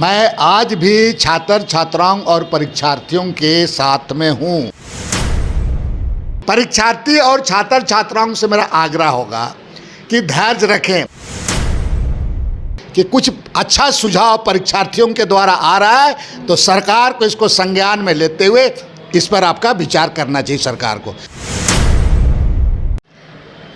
मैं आज भी छात्र छात्राओं और परीक्षार्थियों के साथ में हूँ। परीक्षार्थी और छात्र छात्राओं से मेरा आग्रह होगा कि धैर्य रखें कि कुछ अच्छा सुझाव परीक्षार्थियों के द्वारा आ रहा है तो सरकार को इसको संज्ञान में लेते हुए इस पर आपका विचार करना चाहिए सरकार को।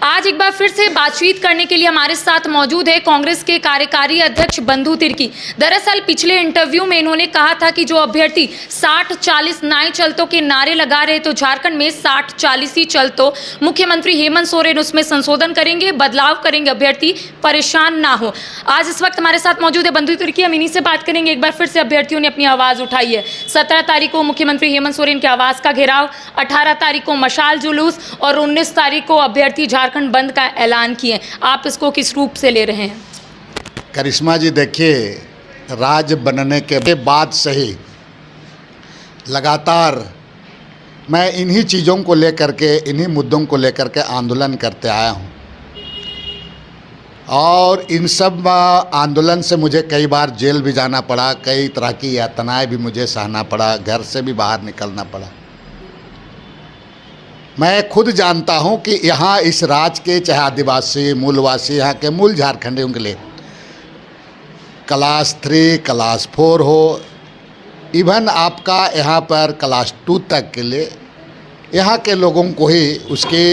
आज एक बार फिर से बातचीत करने के लिए हमारे साथ मौजूद है कांग्रेस के कार्यकारी अध्यक्ष बंधु तिर्की। दरअसल पिछले इंटरव्यू में इन्होंने कहा था कि जो अभ्यर्थी 60-40 नए चलतों के नारे लगा रहे तो झारखंड में 60-40 ही चलतों मुख्यमंत्री हेमंत सोरेन उसमें संशोधन करेंगे, बदलाव करेंगे, अभ्यर्थी परेशान ना हो। आज इस वक्त हमारे साथ मौजूद है बंधु तिर्की। हम इन्हीं से बात करेंगे। एक बार फिर से अभ्यर्थियों ने अपनी आवाज़ उठाई है। 17 तारीख को मुख्यमंत्री हेमंत सोरेन के आवास का घेराव, 18 तारीख को मशाल जुलूस और 19 तारीख को अभ्यर्थी झारखंड बंद का ऐलान किए। आप इसको किस रूप से ले रहे हैं? करिश्मा जी, देखिए, राज्य बनने के बाद से ही लगातार मैं इन्हीं चीज़ों को लेकर के, इन्हीं मुद्दों को लेकर के आंदोलन करते आया हूँ और इन सब आंदोलन से मुझे कई बार जेल भी जाना पड़ा, कई तरह की यातनाएं भी मुझे सहना पड़ा, घर से भी बाहर निकलना पड़ा। मैं खुद जानता हूं कि यहाँ इस राज्य के चाहे आदिवासी, मूलवासी, यहाँ के मूल झारखंडियों के लिए क्लास 3, क्लास 4 हो, इवन आपका यहाँ पर क्लास 2 तक के लिए यहाँ के लोगों को ही उसके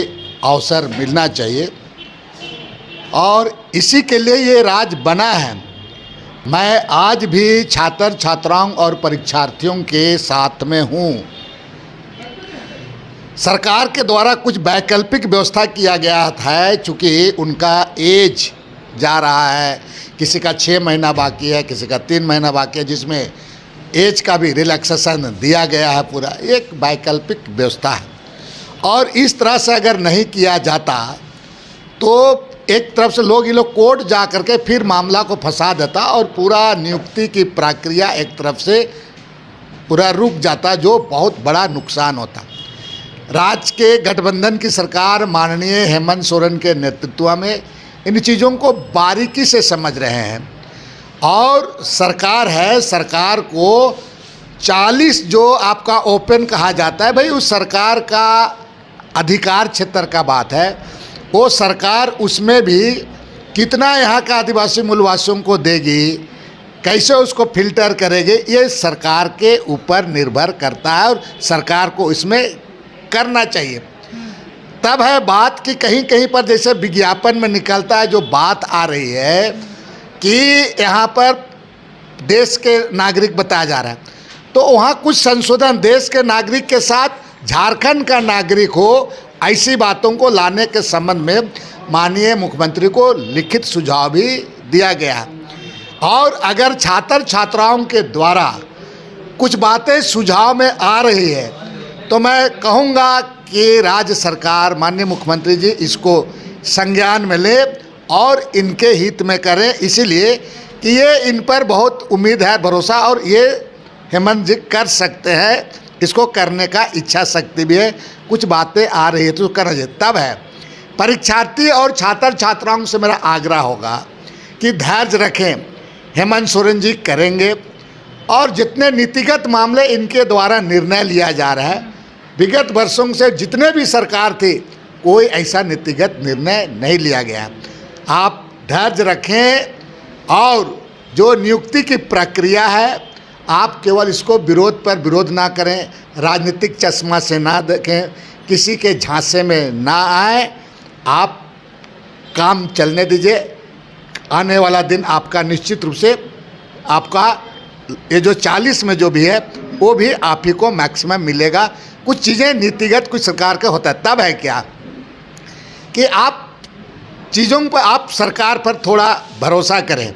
अवसर मिलना चाहिए और इसी के लिए ये राज्य बना है। मैं आज भी छात्र छात्राओं और परीक्षार्थियों के साथ में हूँ। सरकार के द्वारा कुछ वैकल्पिक व्यवस्था किया गया है, चूँकि उनका एज जा रहा है, किसी का 6 महीना बाकी है, किसी का 3 महीना बाकी है, जिसमें एज का भी रिलैक्सेशन दिया गया है। पूरा एक वैकल्पिक व्यवस्था है और इस तरह से अगर नहीं किया जाता तो एक तरफ से ये लोग कोर्ट जा करके फिर मामला को फंसा देता और पूरा नियुक्ति की प्रक्रिया एक तरफ से पूरा रुक जाता, जो बहुत बड़ा नुकसान होता। राज्य के गठबंधन की सरकार माननीय हेमंत सोरेन के नेतृत्व में इन चीज़ों को बारीकी से समझ रहे हैं और सरकार है, सरकार को 40 जो आपका ओपन कहा जाता है, भाई उस सरकार का अधिकार क्षेत्र का बात है, वो सरकार उसमें भी कितना यहाँ का आदिवासी मूलवासियों को देगी, कैसे उसको फिल्टर करेगी, ये सरकार के ऊपर निर्भर करता है और सरकार को इसमें करना चाहिए। तब है बात कि कहीं कहीं पर जैसे विज्ञापन में निकलता है, जो बात आ रही है कि यहाँ पर देश के नागरिक बताया जा रहा है, तो वहाँ कुछ संशोधन देश के नागरिक के साथ झारखंड का नागरिक हो, ऐसी बातों को लाने के संबंध में माननीय मुख्यमंत्री को लिखित सुझाव भी दिया गया है। और अगर छात्र छात्राओं के द्वारा कुछ बातें सुझाव में आ रही है तो मैं कहूँगा कि राज्य सरकार, माननीय मुख्यमंत्री जी इसको संज्ञान में ले और इनके हित में करें, इसीलिए कि ये इन पर बहुत उम्मीद है, भरोसा, और ये हेमंत जी कर सकते हैं, इसको करने का इच्छा शक्ति भी है। कुछ बातें आ रही है तो करना चाहिए। तब है परीक्षार्थी और छात्र छात्राओं से मेरा आग्रह होगा कि धैर्य रखें, हेमंत सोरेन जी करेंगे और जितने नीतिगत मामले इनके द्वारा निर्णय लिया जा रहा है, विगत वर्षों से जितने भी सरकार थी कोई ऐसा नीतिगत निर्णय नहीं लिया गया। आप धैर्य रखें और जो नियुक्ति की प्रक्रिया है आप केवल इसको विरोध पर विरोध ना करें, राजनीतिक चश्मा से ना देखें, किसी के झांसे में ना आए, आप काम चलने दीजिए। आने वाला दिन आपका निश्चित रूप से आपका ये जो 40 में जो भी है वो भी आप ही को मैक्सिमम मिलेगा। कुछ चीज़ें नीतिगत कुछ सरकार का होता है। तब है क्या कि आप चीज़ों पर, आप सरकार पर थोड़ा भरोसा करें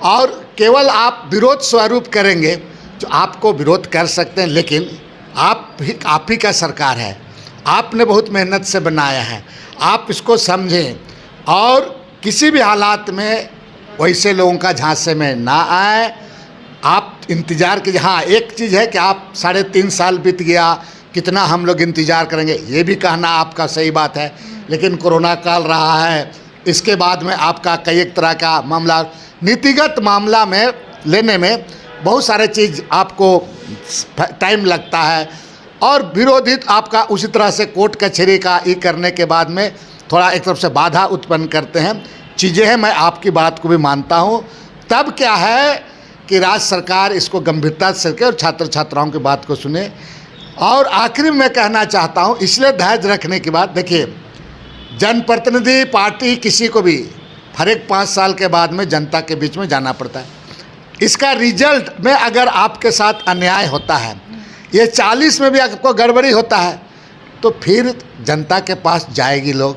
और केवल आप विरोध स्वरूप करेंगे जो आपको विरोध कर सकते हैं, लेकिन आप ही का सरकार है, आपने बहुत मेहनत से बनाया है, आप इसको समझें और किसी भी हालात में वैसे लोगों का झांसे में ना आए। आप इंतज़ार कीजिए। हाँ, एक चीज़ है कि आप 3.5 साल बीत गया, कितना हम लोग इंतज़ार करेंगे, ये भी कहना आपका सही बात है, लेकिन कोरोना काल रहा है, इसके बाद में आपका कई एक तरह का मामला नीतिगत मामला में लेने में बहुत सारे चीज़ आपको टाइम लगता है, और विरोधी आपका उसी तरह से कोर्ट कचहरी का ये करने के बाद में थोड़ा एक तरफ से बाधा उत्पन्न करते हैं, चीज़ें हैं। मैं आपकी बात को भी मानता हूँ। तब क्या है कि राज्य सरकार इसको गंभीरता से सके और छात्र छात्राओं की बात को सुने। और आखिरी में मैं कहना चाहता हूँ, इसलिए धैर्य रखने की बात, देखिए जनप्रतिनिधि पार्टी किसी को भी हर एक 5 साल के बाद में जनता के बीच में जाना पड़ता है। इसका रिजल्ट में अगर आपके साथ अन्याय होता है, ये 40 में भी आपको गड़बड़ी होता है, तो फिर जनता के पास जाएगी, लोग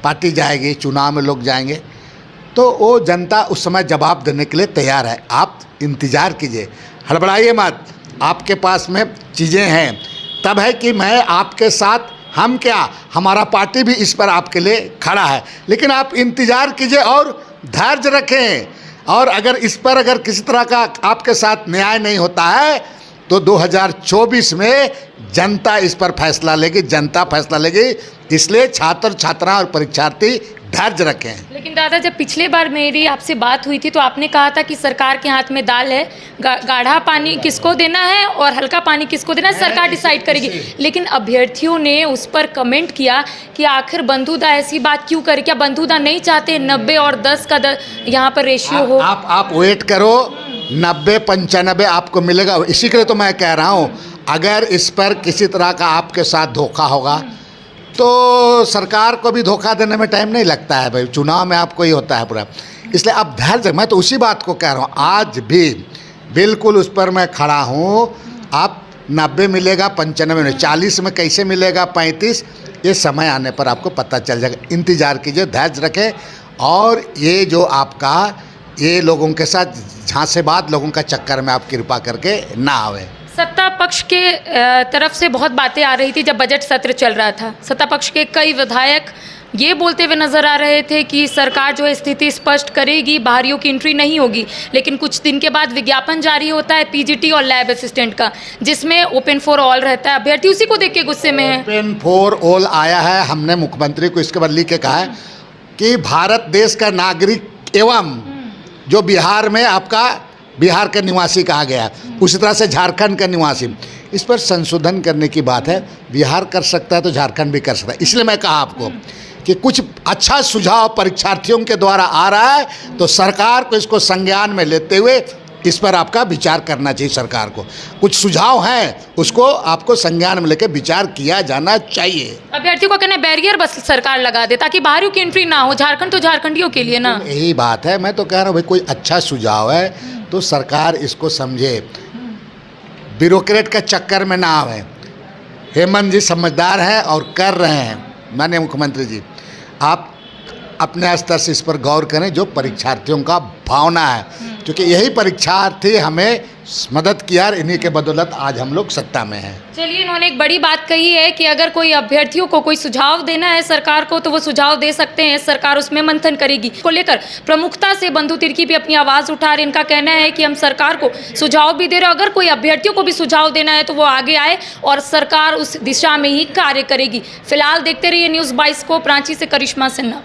पार्टी जाएगी, चुनाव में लोग जाएंगे, तो वो जनता उस समय जवाब देने के लिए तैयार है। आप इंतज़ार कीजिए, हड़बड़ाइए मत, आपके पास में चीज़ें हैं। तब है कि मैं आपके साथ, हम क्या, हमारा पार्टी भी इस पर आपके लिए खड़ा है, लेकिन आप इंतज़ार कीजिए और धैर्य रखें। और अगर इस पर अगर किसी तरह का आपके साथ न्याय नहीं होता है तो 2024 में जनता इस पर फैसला लेगी, जनता फैसला लेगी। इसलिए छात्र छात्रा और परीक्षार्थी धैर्य रखें। लेकिन दादा, जब पिछले बार मेरी आपसे बात हुई थी तो आपने कहा था कि सरकार के हाथ में दाल है, गाढ़ा पानी किसको देना है और हल्का पानी किसको देना है सरकार डिसाइड करेगी। लेकिन अभ्यर्थियों ने उस पर कमेंट किया कि आखिर बंधुदा ऐसी बात क्यों करे, क्या बंधुदा नहीं चाहते 90 और 10 का यहाँ पर रेशियो हो? आप वेट करो, 90-95 आपको मिलेगा। इसी के लिए तो मैं कह रहा हूँ, अगर इस पर किसी तरह का आपके साथ धोखा होगा तो सरकार को भी धोखा देने में टाइम नहीं लगता है भाई, चुनाव में आपको ही होता है पूरा। इसलिए आप धैर्य, मैं तो उसी बात को कह रहा हूँ, आज भी बिल्कुल उस पर मैं खड़ा हूँ। आप 90 मिलेगा, 95 में, 40 में कैसे मिलेगा 35, ये समय आने पर आपको पता चल जाएगा। इंतज़ार कीजिए, धैर्य रखें, और ये जो आपका ये लोगों के साथ झांसेबाज लोगों का चक्कर में आप कृपा करके ना आवे। सत्ता पक्ष के तरफ से बहुत बातें आ रही थी जब बजट सत्र चल रहा था। सत्ता पक्ष के कई विधायक ये बोलते हुए नजर आ रहे थे कि सरकार जो है स्थिति स्पष्ट करेगी, बाहरियों की एंट्री नहीं होगी। लेकिन कुछ दिन के बाद विज्ञापन जारी होता है पीजीटी और लैब असिस्टेंट का, जिसमें ओपन फॉर ऑल रहता है। अभ्यर्थी उसी को देख के गुस्से में है। ओपन फॉर ऑल आया है, हमने मुख्यमंत्री को इसके बाद लिख के कहा है कि भारत देश का नागरिक एवं जो बिहार में आपका बिहार का निवासी कहा गया, उसी तरह से झारखंड का निवासी, इस पर संशोधन करने की बात है। बिहार कर सकता है तो झारखंड भी कर सकता है। इसलिए मैं कहा आपको कि कुछ अच्छा सुझाव परीक्षार्थियों के द्वारा आ रहा है, तो सरकार को इसको संज्ञान में लेते हुए इस पर आपका विचार करना चाहिए। सरकार को कुछ सुझाव हैं, उसको आपको संज्ञान में लेकर विचार किया जाना चाहिए। अभ्यर्थियों का कहना है बैरियर बस सरकार लगा दे ताकि बाहरियों की एंट्री ना हो। झारखंड तो झारखंडियों के लिए ना, यही बात है। मैं तो कह रहा हूँ भाई, कोई अच्छा सुझाव है तो सरकार इसको समझे, ब्यूरोक्रेट का चक्कर में ना आवे। हेमंत जी समझदार हैं और कर रहे हैं। माननीय मुख्यमंत्री जी, आप अपने स्तर से इस पर गौर करें, जो परीक्षार्थियों का भावना है, क्योंकि यही परीक्षार्थी हमें मदद किया और इन्हीं के बदौलत आज हम लोग सत्ता में हैं। चलिए, इन्होंने एक बड़ी बात कही है कि अगर कोई अभ्यर्थियों को कोई सुझाव देना है सरकार को तो वो सुझाव दे सकते हैं, सरकार उसमें मंथन करेगी। को लेकर प्रमुखता से बंधु तिर्की भी अपनी आवाज़ उठा रहे। इनका कहना है कि हम सरकार को सुझाव भी दे रहे हैं, अगर कोई अभ्यर्थियों को भी सुझाव देना है तो वो आगे आए और सरकार उस दिशा में ही कार्य करेगी। फिलहाल देखते रहिए न्यूज़ 22 को। रांची से करिश्मा सिन्हा।